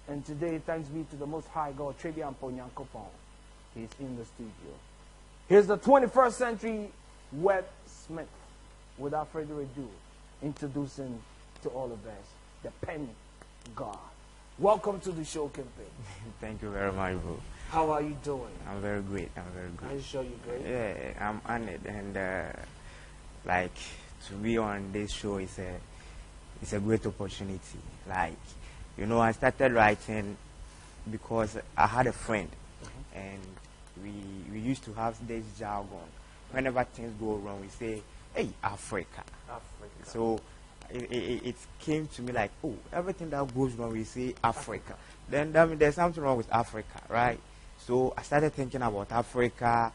And today, thanks be to the Most High God, Trebian Ponyankopon. He's in the studio. Here's the 21st century Web Smith, without further ado, introducing to all of us the Pengod. Welcome to the show, Kempe. Thank you very much, bro. How are you doing? I'm very great. I'm very good. Are you sure you're great? Yeah, I'm honored, and like to be on this show is a great opportunity. Like, you know, I started writing because I had a friend, and we used to have this jargon. Whenever things go wrong, we say, "Hey, Africa." Africa. So it came to me like, oh, everything that goes wrong, we say Africa. Then that means there's something wrong with Africa, right? So I started thinking about Africa,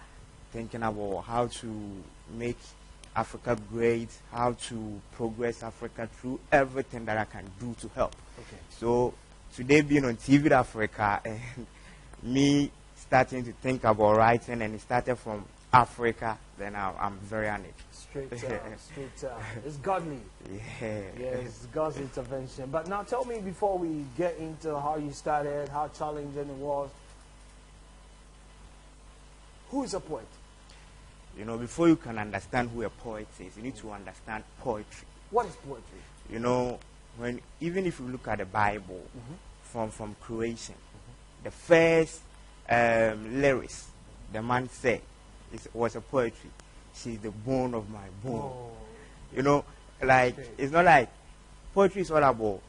thinking about how to make Africa great, how to progress Africa through everything that I can do to help. Okay. So today being on TV with Africa and me starting to think about writing, and it started from Africa, then I'm very honored. Straight straight It's godly. Yeah. Yes, God's intervention. But now tell me, before we get into how you started, how challenging it was, who is a poet? You know, before you can understand who a poet is, you need to understand poetry. What is poetry? You know, even if you look at the Bible, from creation, the first lyrics the man said was a poetry. She's the bone of my bone. Oh. You know, like, it's not like poetry is all about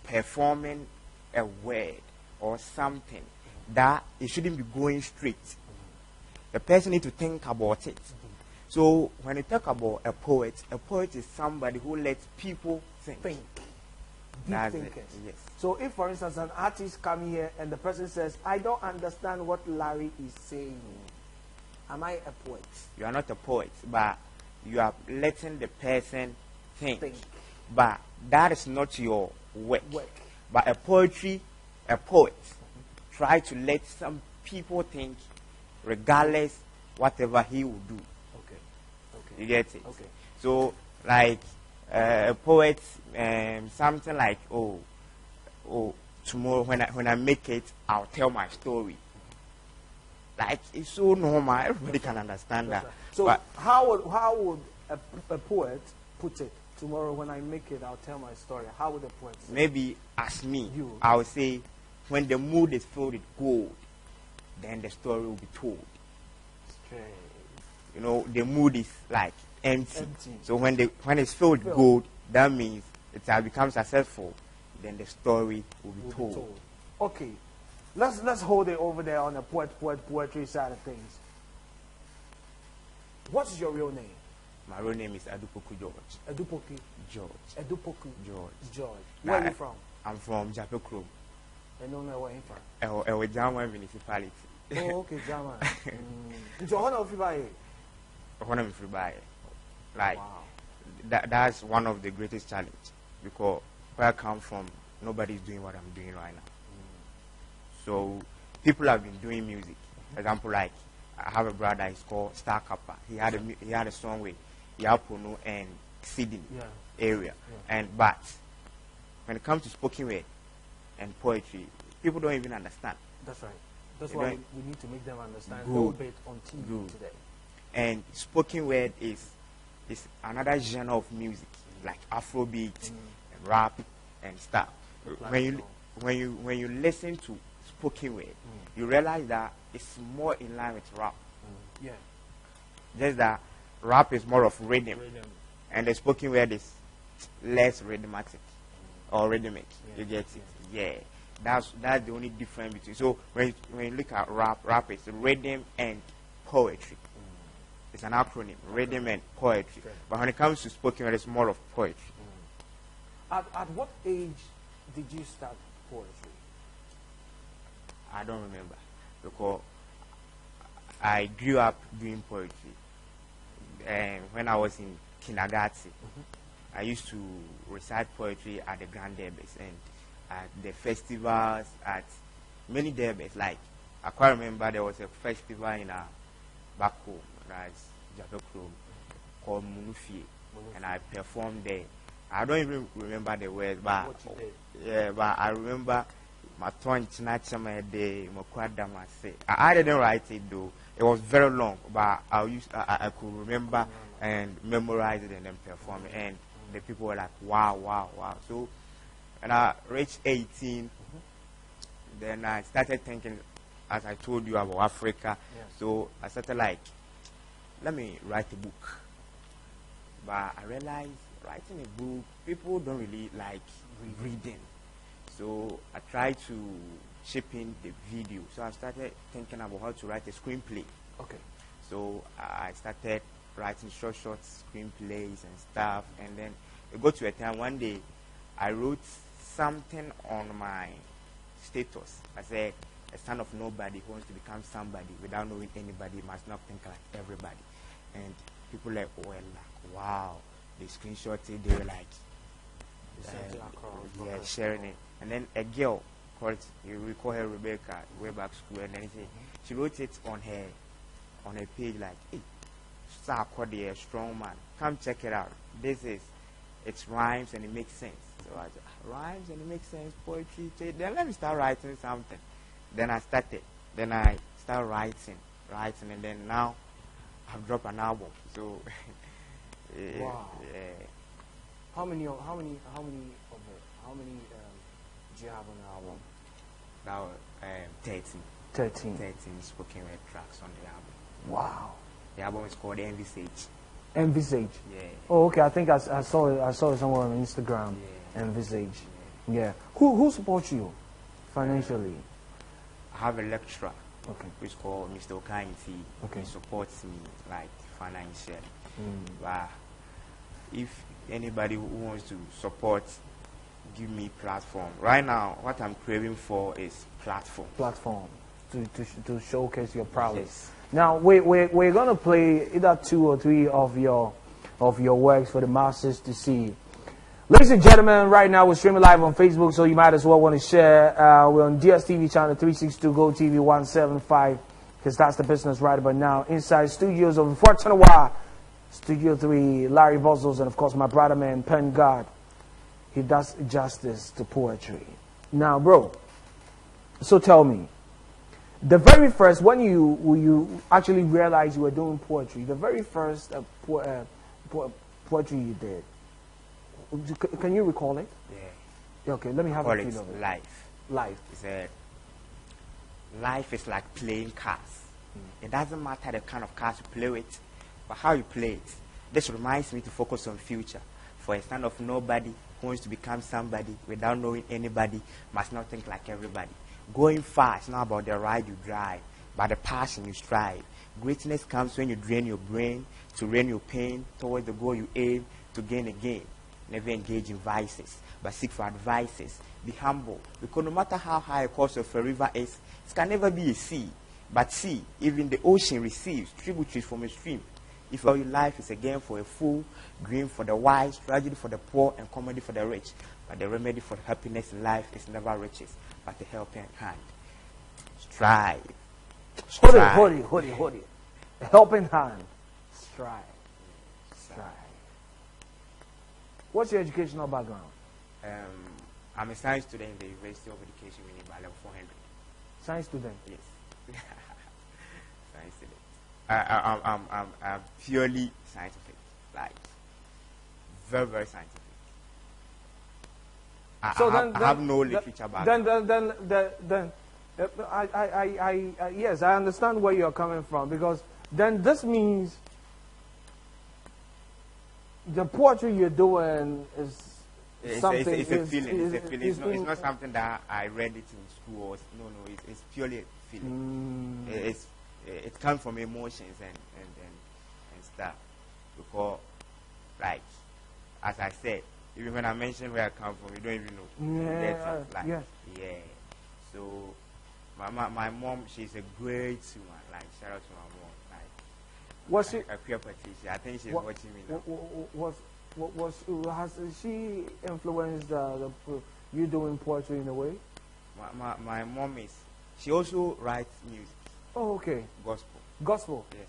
performing a word or something that it shouldn't be going straight. The person needs to think about it. So when you talk about a poet is somebody who lets people think. Deep That's thinkers. it. Yes. So if, for instance, an artist come here and the person says, I don't understand what Larry is saying, am I a poet? You are not a poet, but you are letting the person think. But that is not your work. But a poet try to let some people think regardless whatever he will do. Okay. You get it? Okay. So like a poet, something like, oh, tomorrow when I make it, I'll tell my story. Like, it's so normal. Everybody can understand that. Right. So but how would a poet put it? Tomorrow when I make it, I'll tell my story. How would a poet say? Maybe as me, You. I would say, when the mood is filled with gold, then the story will be told. Straight. You know, the mood is like empty. So when it's filled with Filled. gold, that means it has become successful. Then the story will be told. Okay, let's hold it over there on the poetry side of things. What's your real name? My real name is Adupoku George. Edupoku. George. Edupoku. George. Where are you from? I'm from Japekrom. I don't know where you're from. Ewejama municipality. Oh, okay, German. Into honor of you. Like, wow. That's one of the greatest challenges, because where I come from, nobody's doing what I'm doing right now. So people have been doing music. For example, like, I have a brother, he's called Star Kappa. He had a song with Yapono and Sydney area. But when it comes to spoken word and poetry, people don't even understand. That's right. That's why we need to make them understand a little bit on TV today. And spoken word is another genre of music, like Afrobeat, and rap, and stuff. When you listen to spoken word, you realize that it's more in line with rap. Yeah. Just that rap is more of rhythm, and the spoken word is less rhythmatic or rhythmic. You get it? Yeah. That's the only difference between. So when you look at rap is rhythm and poetry. It's an acronym, rhythm and poetry. But when it comes to spoken word, it's more of poetry. At what age did you start poetry? I don't remember, because I grew up doing poetry. And when I was in kindergarten, I used to recite poetry at the grand derbys and at the festivals, at many derbys. Like, I quite remember there was a festival in back home, that's Japekrom, called Munufie, and I performed there. I don't even remember the words, but but I remember my tongue chinachama day, Mokwadama say. I didn't write it though. It was very long, but I could remember and memorize it and then perform it. And the people were like, wow, wow, wow. So when I reached 18, then I started thinking, as I told you, about Africa. Yes. So I started like, let me write a book. But I realized writing a book, people don't really like reading. So I tried to chip in the video. So I started thinking about how to write a screenplay. Okay. So I started writing short screenplays and stuff. And then it got to a time, one day, I wrote something on my status. I said, a son of nobody who wants to become somebody without knowing anybody must not think like everybody. And people like, well, like, wow. They screenshot it, they were like, yeah, sharing it. And then a girl called, you recall her Rebecca, way back school, and then she wrote it on her page like, hey, Star Cody, a strong man, come check it out. It rhymes and it makes sense. So I said, rhymes and it makes sense, poetry. Then let me start writing something. Then I started writing, and then now I've dropped an album. So wow. Yeah. How many do you have on the album? Now 13 spoken word tracks on the album. Wow. The album is called Envisage. Envisage. Yeah. Oh, okay. I think I saw it somewhere on Instagram. Yeah. Envisage. Yeah. Who supports you financially? I have a lecturer. Okay. Who is called Mr. Okainti. Okay. He supports me like financially. But if anybody who wants to support, give me platform. Right now, what I'm craving for is platform. Platform to showcase your prowess. Yes. Now we're gonna play either 2 or 3 of your works for the masses to see. Ladies and gentlemen, right now we're streaming live on Facebook, so you might as well want to share. We're on DSTV channel 362, Go TV 175, because that's the business right about now. Inside studios of Fortunawa, Studio 3, Larry Vuzzles, and of course my brother man, Pengod. He does justice to poetry. Now, bro, so tell me, the very first, when you actually realized you were doing poetry, the very first poetry you did, can you recall it? Yeah. Okay, let me have a feel of it. Life. Life. Life is like playing cards. It doesn't matter the kind of cards you play with, but how you play it. This reminds me to focus on future. For a son of nobody who wants to become somebody without knowing anybody must not think like everybody. Going far is not about the ride you drive, but the passion you strive. Greatness comes when you drain your brain to rain your pain towards the goal you aim to gain again. Never engage in vices, but seek for advices. Be humble, because no matter how high a course of a river is, it can never be a sea. But see, even the ocean receives tributaries from a stream. If all your life is a game for a fool, dream for the wise, tragedy for the poor, and comedy for the rich. But the remedy for happiness in life is never riches, but a helping hand. Strive. Hold it. A helping hand. Strive. What's your educational background? I'm a science student in the University of Education in level 400. Science student? Yes. Science student. I'm purely scientific. Like, very, very scientific. I have no literature background. Then, yes, I understand where you're coming from, because then this means the poetry you're doing is something. It's a feeling. It's not something that I read it in school. No. It's purely a feeling. It comes from emotions and stuff. Because, like, as I said, even when I mention where I come from, you don't even know. Yeah. So, my mom, she's a great woman. Like, shout out to my mom. Like, was she a queer Patricia? I think she's watching me now. Has she influenced you doing poetry in a way? My mom she also writes music. Oh, okay. Gospel? Yes.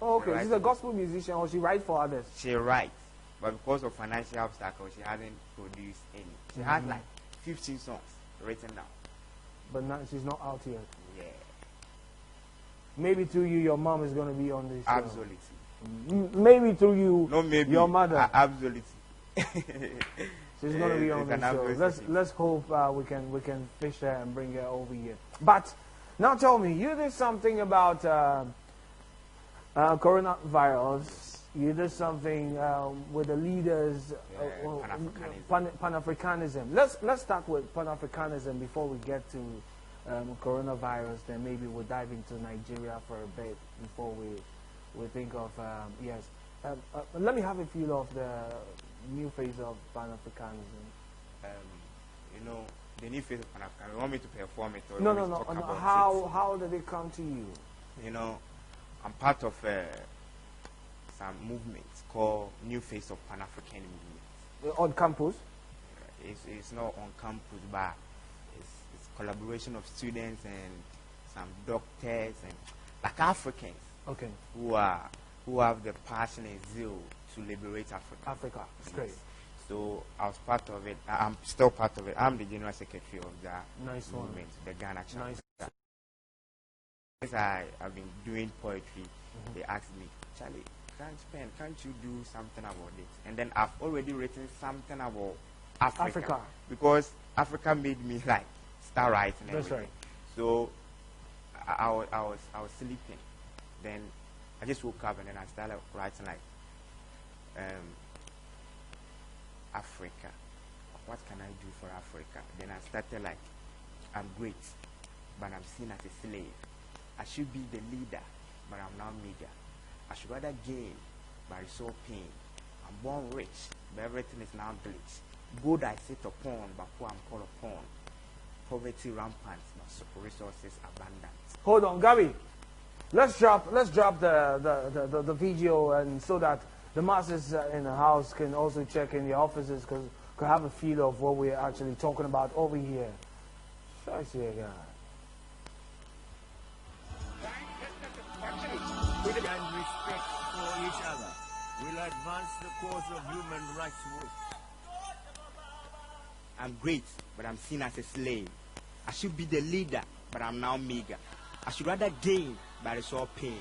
Oh, okay. She's a gospel musician, or she writes for others? She writes, but because of financial obstacles, she hasn't produced any. She has like 15 songs written down. But not, she's not out yet. Yeah. Maybe through you, your mom is going to be on this show. Absolutely. Maybe through you, No, maybe. your mother. Absolutely. She's going to be on the show. Let's hope we can fish her and bring her over here. But now tell me, you did something about coronavirus. You did something with the leaders. Pan-Africanism. Let's start with Pan-Africanism before we get to coronavirus. Then maybe we'll dive into Nigeria for a bit before we think of yes. Let me have a feel of the new phase of Pan-Africanism. You know, the new phase of Pan-Africanism. You want me to perform it or No. How did it come to you? You know, I'm part of some movements called New Face of Pan-African Movement. On campus? It's not on campus, but it's collaboration of students and some doctors and like Africans. Okay. Who have the passion and zeal to liberate Africa. Africa, that's great. So I was part of it. I'm still part of it. I'm the general secretary of that movement, the Ghana chapter. Nice. Since I've been doing poetry, they asked me, Charlie, can't you do something about it? And then I've already written something about Africa. Because Africa made me like start writing everything. That's right. So I was sleeping. Then I just woke up and then I started writing like Africa. What can I do for Africa? Then I started like, I'm great, but I'm seen as a slave. I should be the leader, but I'm now meager. I should rather gain, but I saw pain. I'm born rich, but everything is now glitch. Good I sit upon, but poor I'm called upon. Poverty rampant, but resources abundant. Hold on, Gabby. Let's drop the video, and so that the masses in the house can also check in the offices, because could have a feel of what we're actually talking about over here. I see a guy. And respect for each other will advance the cause of human rights work. I'm great, but I'm seen as a slave. I should be the leader, but I'm now meager. I should rather gain, but it's all pain.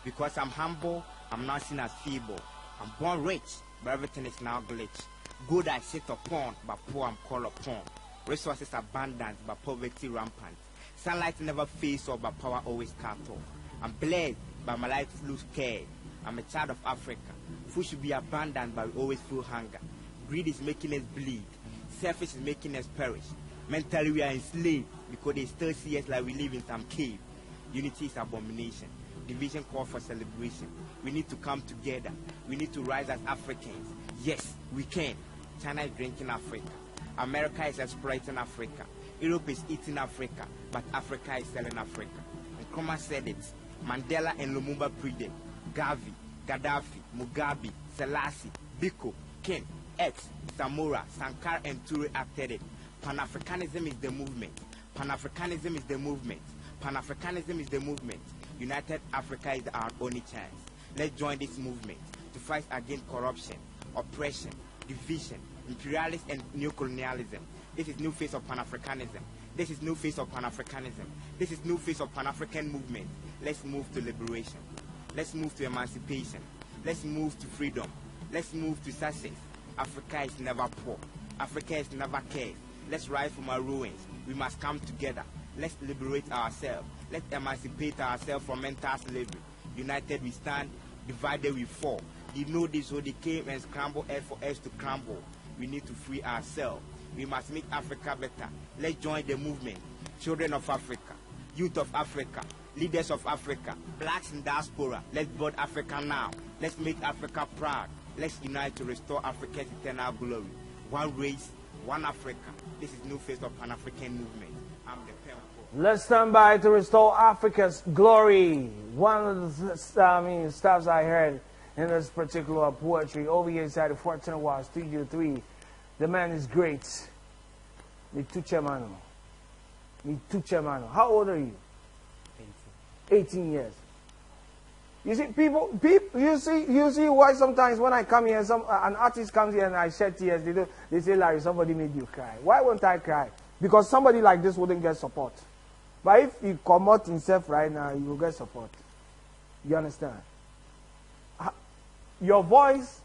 Because I'm humble, I'm now seen as feeble. I'm born rich, but everything is now glitch. Good I sit upon, but poor I'm called upon. Resources abundant, but poverty rampant. Sunlight never fades off, but power always cut off. I'm blessed, but my life looks scared. I'm a child of Africa. Food should be abundant, but we always feel hunger. Greed is making us bleed. Selfish is making us perish. Mentally we are enslaved, because they still see us like we live in some cave. Unity is abomination. Division calls for celebration. We need to come together. We need to rise as Africans. Yes, we can. China is drinking Africa. America is exploiting Africa. Europe is eating Africa, but Africa is selling Africa. And Nkrumah said it. Mandela and Lumumba predate. Garvey, Gaddafi, Mugabe, Selassie, Biko, King, X, Zamora, Sankara, and Toure acted it. Pan-Africanism is the movement. Pan-Africanism is the movement. Pan-Africanism is the movement. United Africa is our only chance. Let's join this movement to fight against corruption, oppression, division, imperialism, and neocolonialism. This is new face of Pan-Africanism. This is new face of Pan-Africanism. This is new face of Pan-African movement. Let's move to liberation. Let's move to emancipation. Let's move to freedom. Let's move to success. Africa is never poor. Africa is never cared. Let's rise from our ruins. We must come together. Let's liberate ourselves. Let's emancipate ourselves from mental slavery. United we stand, divided we fall. You know this, so they came and scrambled for us to crumble. We need to free ourselves. We must make Africa better. Let's join the movement. Children of Africa, youth of Africa, leaders of Africa, blacks in diaspora. Let's build Africa now. Let's make Africa proud. Let's unite to restore Africa's eternal glory. One race, one Africa. This is new face of Pan-African movement. I'm the Pengod. Let's stand by to restore Africa's glory. One of the stuffs I heard in this particular poetry over here inside the 14 Watts Studio 3. The man is great. Mituche Mano. How old are you? 18 years. You see, people, you see why sometimes when I come here, an artist comes here and I shed tears, they say, Larry, somebody made you cry. Why won't I cry? Because somebody like this wouldn't get support. But if you come out himself right now, you will get support. You understand? Your voice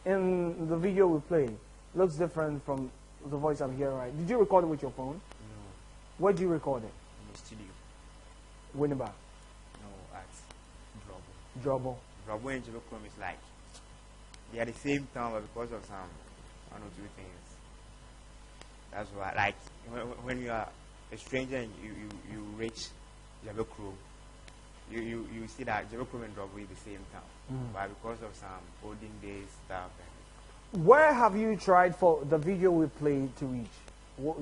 in the video we play looks different from the voice I'm hearing right. Did you record it with your phone? No. Where did you record it? In the studio. Winneba. No, at Drobo. Drobo. Drobo and Jebocrom is like, they are the same town, but because of some one or two things. That's why, like, when you are a stranger and you reach Jebocrom, you see that Jebocrom and Drobo is the same town. But because of some olden days stuff. Where have you tried for the video we played to reach?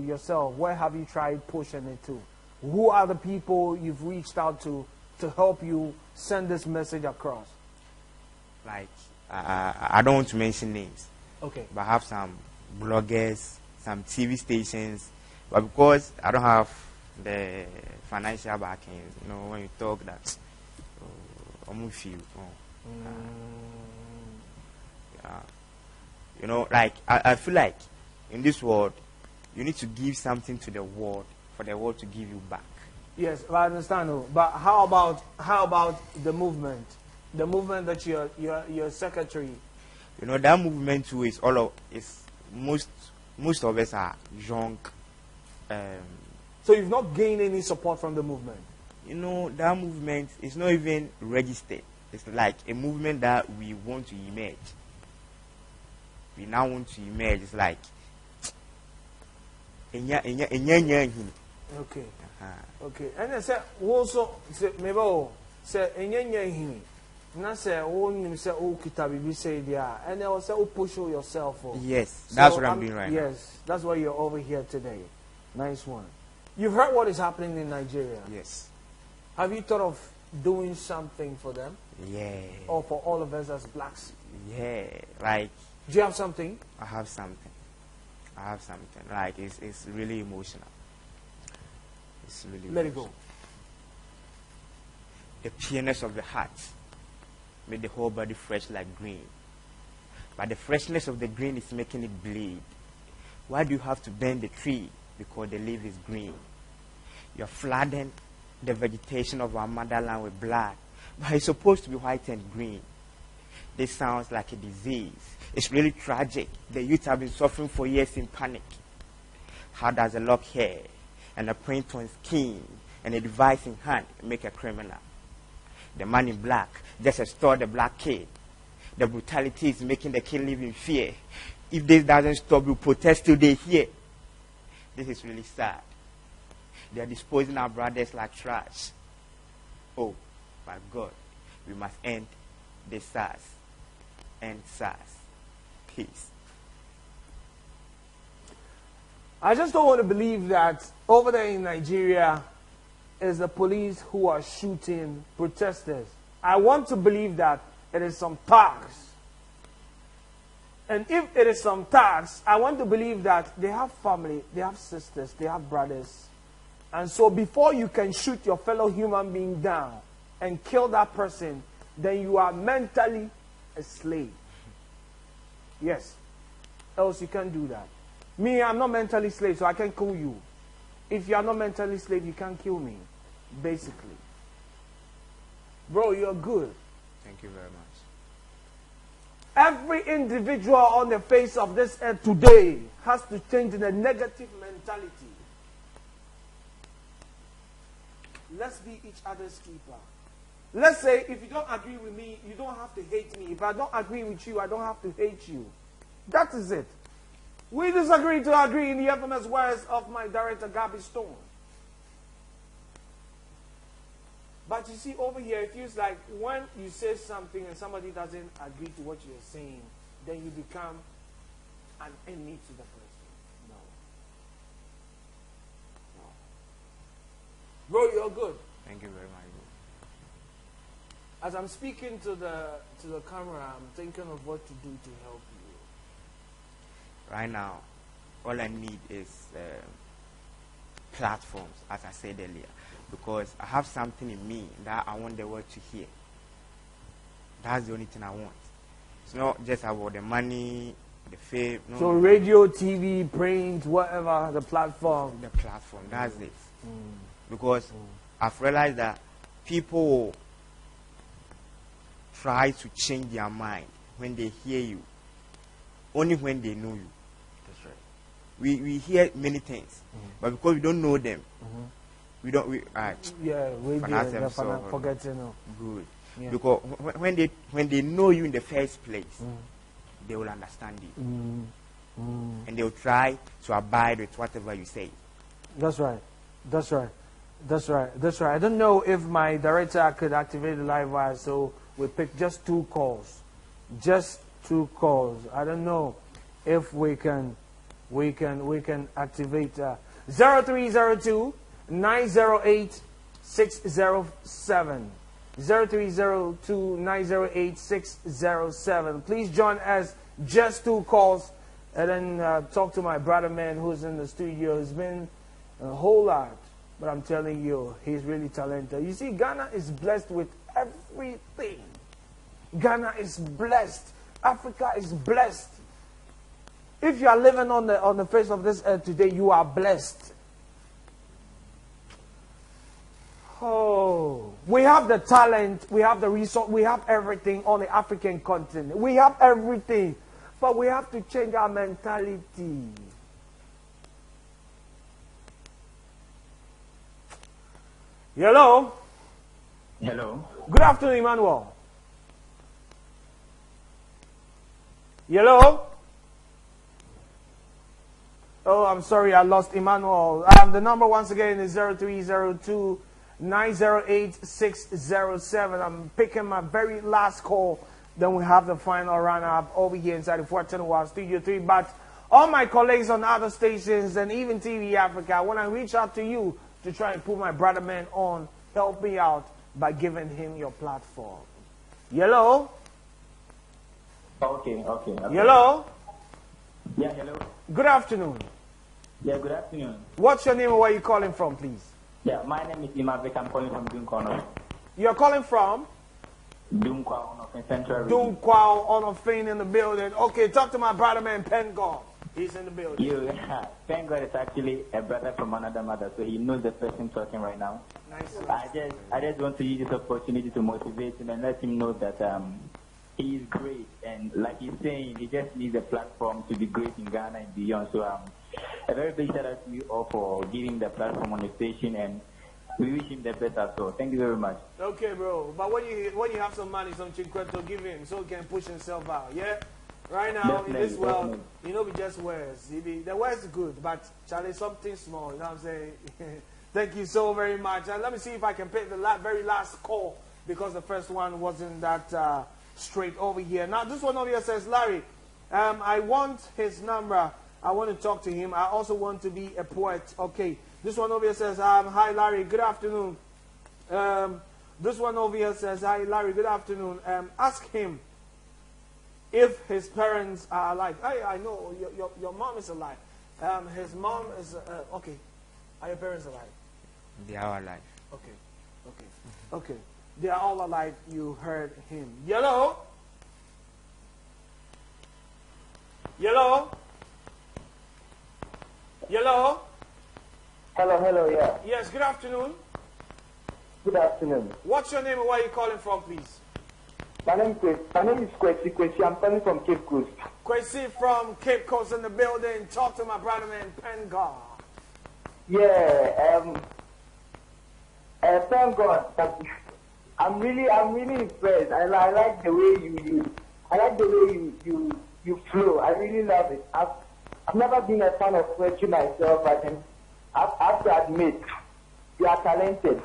Yourself, where have you tried pushing it to? Who are the people you've reached out to help you send this message across? Like, I don't want to mention names. Okay. But I have some bloggers, some TV stations. But because I don't have the financial backing, you know, when you talk that, I'm feel. Yeah. You know, like, I feel like in this world, you need to give something to the world for the world to give you back. Yes, I understand. But how about the movement? The movement that you're secretary. You know, that movement too is most of us are young. So you've not gained any support from the movement? You know, that movement is not even registered. It's like a movement that we want to emerge. We now want to emerge. It's like okay. Okay. And I said also maybe say na say you say kitabi say there and also push yourself. Yes, that's what I'm doing right now. Yes, that's why you're over here today. Nice one. You've heard what is happening in Nigeria. Yes. Have you thought of doing something for them? Yeah. Or for all of us as blacks? Yeah. Like. Do you have something? I have something. Like it's really emotional. It's really. Let it go. The pureness of the heart made the whole body fresh like green. But the freshness of the green is making it bleed. Why do you have to bend the tree? Because the leaf is green. You're flooding the vegetation of our motherland with blood. But it's supposed to be white and green. This sounds like a disease. It's really tragic. The youth have been suffering for years in panic. How does a lock hair and a print on skin and a device in hand make a criminal? The man in black just extort the black kid. The brutality is making the kid live in fear. If this doesn't stop, we'll protest till they hear. This is really sad. They are disposing our brothers like trash. Oh, my God. We must end this SARS. End SARS. Peace. I just don't want to believe that over there in Nigeria is the police who are shooting protesters. I want to believe that it is some thugs. And if it is some thugs, I want to believe that they have family, they have sisters, they have brothers. And so before you can shoot your fellow human being down and kill that person, then you are mentally a slave. Yes. Else you can't do that. Me, I'm not mentally slave, so I can't kill you. If you are not mentally slave, you can't kill me. Basically. Bro, you're good. Thank you very much. Every individual on the face of this earth today has to change in a negative mentality. Let's be each other's keeper. Let's say if you don't agree with me, you don't have to hate me. If I don't agree with you, I don't have to hate you. That is it. We disagree to agree in the infamous words of my director, Gabby Stone. But you see, over here, it feels like when you say something and somebody doesn't agree to what you're saying, then you become an enemy to the person. No. No. Bro, you're good. Thank you very much. As I'm speaking to the camera, I'm thinking of what to do to help you. Right now, all I need is platforms, as I said earlier, because I have something in me that I want the world to hear. That's the only thing I want. It's not just about the money, the fame. No. So radio, TV, print, whatever, the platform. The platform, that's it. because I've realized that people try to change their mind when they hear you, only when they know you. That's right. We hear many things, but because we don't know them, we don't. Yeah, we Finance did. them so Forget to know. good. Yeah. Because when they know you in the first place, they will understand you, and they will try to abide with whatever you say. That's right. That's right. That's right. That's right. I don't know if my director could activate the live wire, so we pick just 2 calls. Just 2 calls. I don't know if we can activate 0302 908 607. 0302-908-607. Please join us. Just 2 calls, and then talk to my brother man who's in the studio. He's been a whole lot, but I'm telling you, he's really talented. You see, Ghana is blessed with everything. Ghana is blessed. Africa is blessed. If you are living on the face of this earth today, you are blessed. Oh, we have the talent, we have the resource, we have everything on the African continent. We have everything, but we have to change our mentality. Hello? Hello. Good afternoon, Emmanuel. Hello? Oh, I'm sorry, I lost Emmanuel. The number once again is 0302 908-607. I'm picking my very last call. Then we have the final run-up over here inside the 410 Studio 3. But all my colleagues on other stations and even TV Africa, when I reach out to you to try and put my brother man on, help me out by giving him your platform. Hello? Okay. Hello? Yeah, hello. Good afternoon. Yeah, good afternoon. What's your name and where are you calling from, please? Yeah, my name is Imavik. I'm calling from Dunkwa. You're calling from? Dunkwa, in Central Region. Dunkwa, Onofin in the building. Okay, talk to my brother man, Pengod. He's in the building. Pengod is actually a brother from another mother, so he knows the person talking right now. Nice. I just want to use this opportunity to motivate him and let him know that he is great. And like he's saying, he just needs a platform to be great in Ghana and beyond. So a very big shout out to you all for giving the platform on the station, and we wish him the best as well. Thank you very much. Okay, bro. But when you have some money, some chinkweto, give him so he can push himself out. Yeah. Right now Definitely, in this world, definitely. you know, we just words. The words is good, but Charlie, something small. You know what I'm saying? Thank you so very much. And let me see if I can pick the very last call, because the first one wasn't that straight over here. Now this one over here says, Larry, I want his number. I want to talk to him. I also want to be a poet. Okay. This one over here says, hi, Larry. Good afternoon. This one over here says, hi, Larry. Good afternoon. Ask him if his parents are alive. Hey, I know your mom is alive. His mom is, okay. Are your parents alive? They are alive. Okay. They are all alive. You heard him. Hello? Hello? Hello? Hello, yeah. Yes, good afternoon. Good afternoon. What's your name and where are you calling from, please? My name is Kwesi. I'm calling from Cape Coast. Kwesi from Cape Coast in the building. Talk to my brother man, Pengod. Yeah, thank God. I'm really impressed. I like the way you flow. I really love it. I've never been a fan of poetry myself, but I have to admit, you are talented.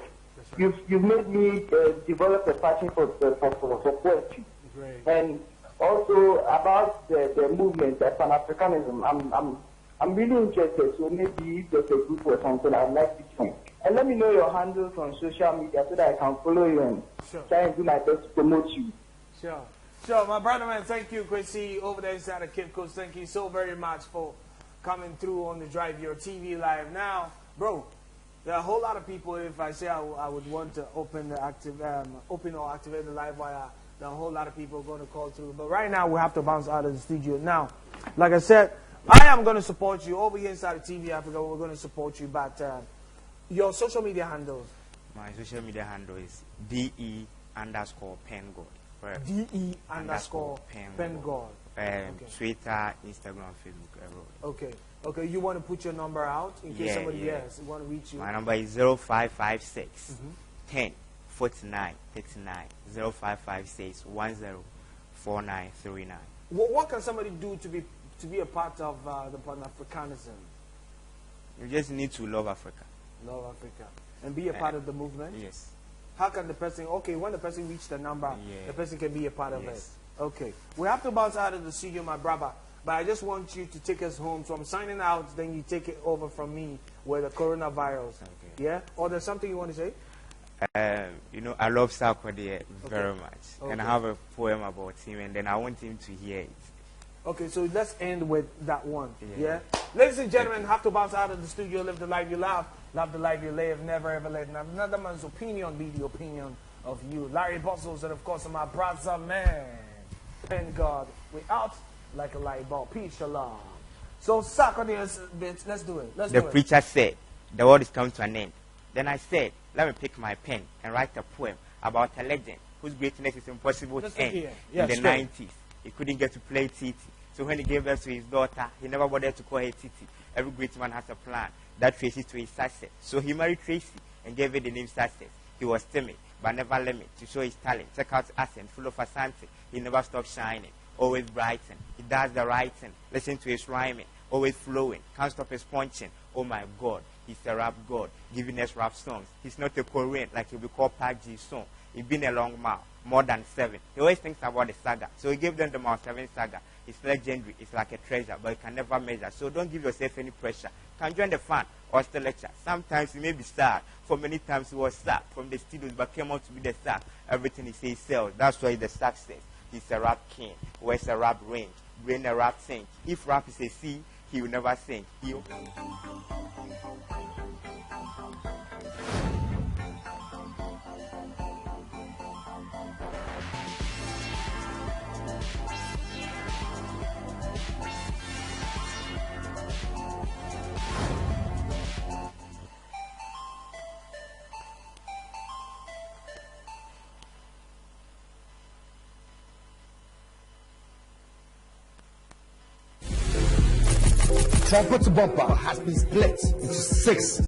Right. You've made me develop a passion for poetry. Great. And also about the movement, Pan-Africanism. I'm really interested. So maybe if there's a group or something, I'd like to join. And let me know your handles on social media so that I can follow you and try and do my best to promote you. Sure, my brother man, thank you, Kwesi, over there inside of Cape Coast. Thank you so very much for coming through on the Drive Your TV Live. Now, bro, there are a whole lot of people. If I say I would want to open or activate the live wire, there are a whole lot of people going to call through. But right now, we have to bounce out of the studio. Now, like I said, I am going to support you over here inside of TV Africa. We're going to support you, but Your social media handles? My social media handle is DE_Pengod. DE_Pengod. Okay. Twitter, Instagram, Facebook, everywhere. Okay. Okay, you want to put your number out in case somebody yes want to reach you? My number is 0556 10 49 39 0556 10 4939. What can somebody do to be a part of the Pan-Africanism? You just need to love Africa. Love Africa. And be a part of the movement? Yes. How can the person, okay, when the person reaches the number, the person can be a part of it? Yes. Okay. We have to bounce out of the studio, my brother, but I just want you to take us home. So I'm signing out, then you take it over from me with the coronavirus. Okay. Yeah? Or there's something you want to say? You know, I love Sarkodie very much. Okay. And I have a poem about him, and then I want him to hear it. Okay, so let's end with that one. Yeah? Ladies and gentlemen, have to bounce out of the studio, live the life you love the life you live, never ever let another man's opinion be the opinion of you. Larry Bustles, and of course my brother man, Pengod. We out like a light bulb. Peace, shalom. So suck on this bitch. Let's do it. The preacher said, the world is coming to an end. Then I said, let me pick my pen and write a poem about a legend whose greatness is impossible to end. In the 90s, he couldn't get to play Titi. So when he gave birth to his daughter, he never bothered to call her Titi. Every great man has a plan that traces to his success. So he married Tracy and gave her the name Success. He was timid, but never limit to show his talent. Check out accent, full of asante. He never stopped shining, always brighten. He does the right thing. Listen to his rhyming, always flowing. Can't stop his punching. Oh my God, he's a rap god, giving us rap songs. He's not a Korean like he'll be called Park Ji-sung. He's been a long mile, more than 7. He always thinks about the saga. So he gave them the Mount 7 saga. It's legendary. It's like a treasure, but you can never measure. So don't give yourself any pressure. Can join the fun or still lecture. Sometimes he may be sad. For many times he was sacked from the studios, but came out to be the star. Everything he says sells. That's why he's the success. He's a rap king. Wears a rap range. Bring a rap sing. If rap is a C, he will never sing. Trumpet bumper has been split into 6